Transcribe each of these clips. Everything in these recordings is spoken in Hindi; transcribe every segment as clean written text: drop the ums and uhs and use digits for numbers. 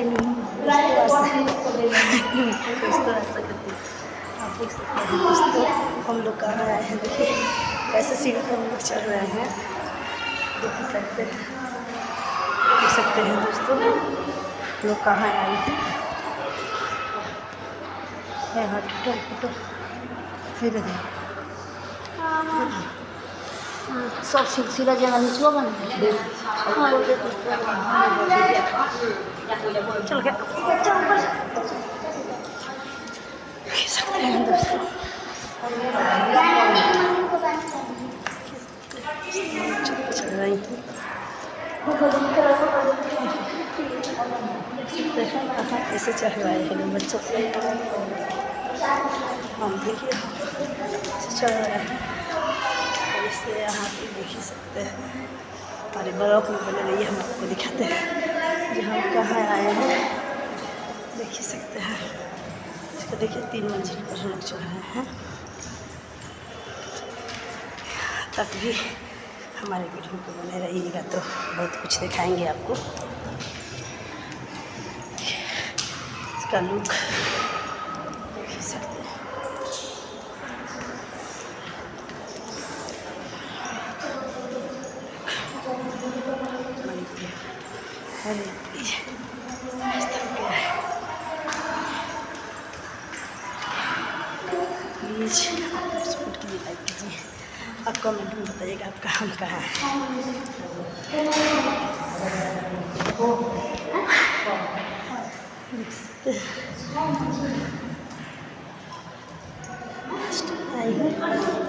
नहीं हूँ दोस्तों, ऐसा करती हूँ। आप देख सकते हैं दोस्तों हम लोग कहाँ आए हैं, देखिए कैसे सीढ़ी पर हम लोग चढ़ रहे हैं, देख सकते हैं दोस्तों लोग कहाँ आए हैं। हाँ टूटो फिर सब सिलसिला जगह निचवा बन चल के सकते हैं दोस्तों। चल रही थी कैसे चढ़वाए हैं बच्चों से, हम देखिए चढ़ रहे हैं इससे यहाँ पे देख ही सकते हैं। हमारे ब्लॉक में बने रहिए, हम आपको दिखाते हैं जो हम कहाँ आए हैं, देख ही सकते हैं। इसको देखिए 3 मंजिल पर हम चढ़ रहे हैं, तब भी हमारे वीडियो को बने रहिएगा तो बहुत कुछ दिखाएंगे आपको। इसका लुक देख ही सकते हैं। अरे प्लीज़ सपोर्ट कीजिए, लाइक कीजिए, आप कमेंट में बताइएगा आपका हम कहाँ है।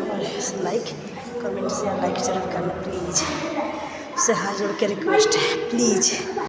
और लाइक कमेंट से लाइक जरूर करना प्लीज़, उससे हाथ जोड़ के रिक्वेस्ट है प्लीज़।